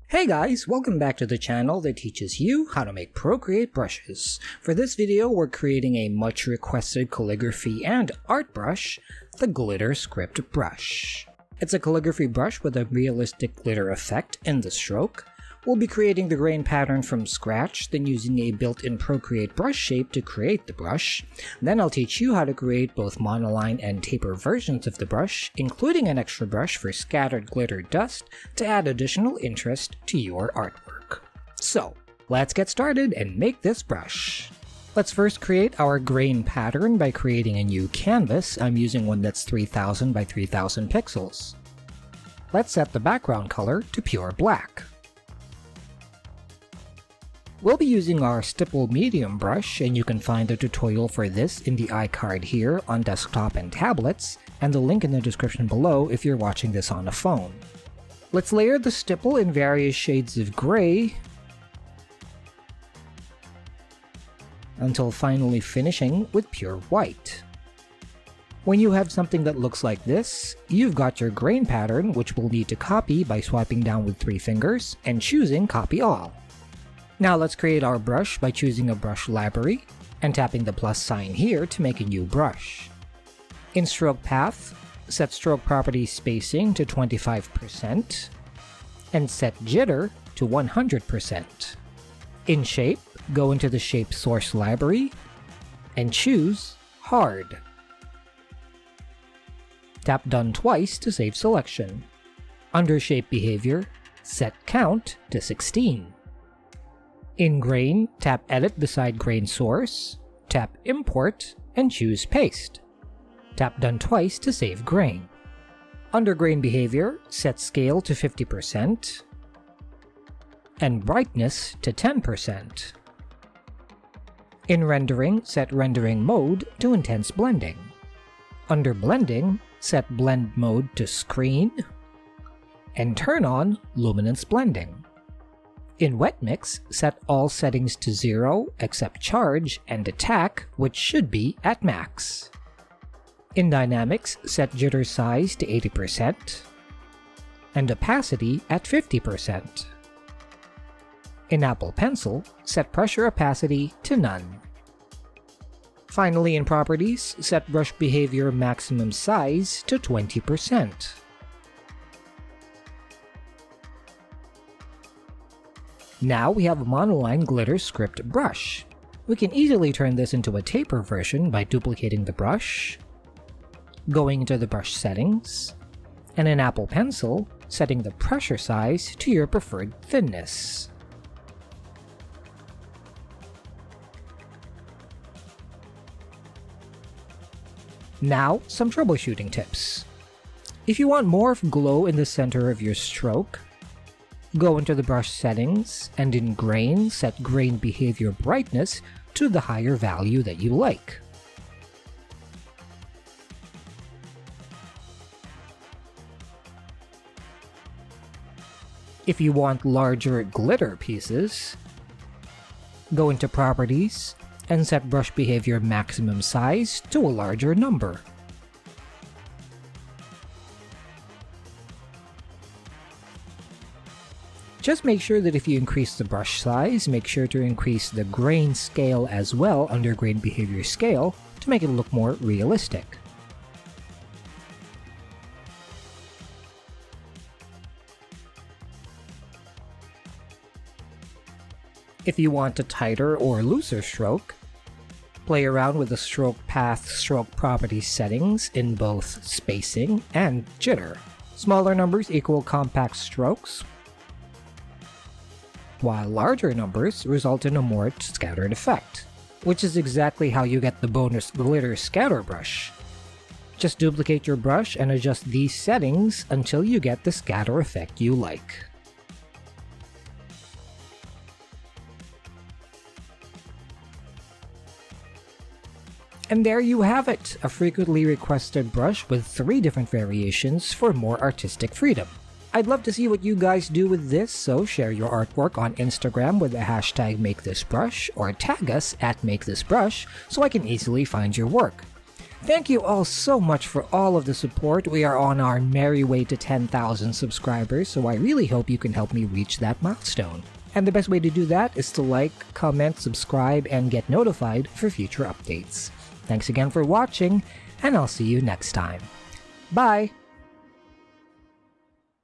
Hey guys, welcome back to the channel that teaches you how to make Procreate brushes. For this video, we're creating a much requested calligraphy and art brush, the Glitter Script brush. It's a calligraphy brush with a realistic glitter effect in the stroke. We'll be creating the grain pattern from scratch, then using a built-in Procreate brush shape to create the brush. Then I'll teach you how to create both monoline and taper versions of the brush, including an extra brush for scattered glitter dust to add additional interest to your artwork. So, let's get started and make this brush. Let's first create our grain pattern by creating a new canvas. I'm using one that's 3000 by 3000 pixels. Let's set the background color to pure black. We'll be using our stipple medium brush, and you can find a tutorial for this in the iCard here on desktop and tablets, and the link in the description below if you're watching this on a phone. Let's layer the stipple in various shades of gray until finally finishing with pure white. When you have something that looks like this, you've got your grain pattern, which we'll need to copy by swiping down with 3 fingers and choosing Copy All. Now let's create our brush by choosing a brush library and tapping the plus sign here to make a new brush. In stroke path, set stroke property spacing to 25% and set jitter to 100%. In shape, go into the shape source library and choose hard. Tap done twice to save selection. Under shape behavior, set count to 16. In grain, tap edit beside grain source, tap import, and choose paste. Tap done twice to save grain. Under grain behavior, set scale to 50% and brightness to 10%. In rendering, set rendering mode to intense blending. Under blending, set blend mode to screen and turn on luminance blending. In wet mix, set all settings to 0 except charge and attack, which should be at max. In dynamics, set jitter size to 80% and opacity at 50%. In Apple Pencil, set pressure opacity to none. Finally, in properties, set brush behavior maximum size to 20%. Now we have a monoline glitter script brush. We can easily turn this into a taper version by duplicating the brush, going into the brush settings, and in Apple Pencil, setting the pressure size to your preferred thinness. Now, some troubleshooting tips. If you want more glow in the center of your stroke, go into the brush settings, and in grain, set grain behavior brightness to the higher value that you like. If you want larger glitter pieces, go into properties and set brush behavior maximum size to a larger number. Just make sure that if you increase the brush size, make sure to increase the grain scale as well under grain behavior scale to make it look more realistic. If you want a tighter or looser stroke, play around with the stroke path stroke property settings in both spacing and jitter. Smaller numbers equal compact strokes, while larger numbers result in a more scattered effect, which is exactly how you get the bonus glitter scatter brush. Just duplicate your brush and adjust these settings until you get the scatter effect you like. And there you have it, a frequently requested brush with 3 different variations for more artistic freedom. I'd love to see what you guys do with this, so share your artwork on Instagram with the hashtag MakeThisBrush or tag us at MakeThisBrush so I can easily find your work. Thank you all so much for all of the support. We are on our merry way to 10,000 subscribers, so I really hope you can help me reach that milestone. And the best way to do that is to like, comment, subscribe, and get notified for future updates. Thanks again for watching, and I'll see you next time. Bye!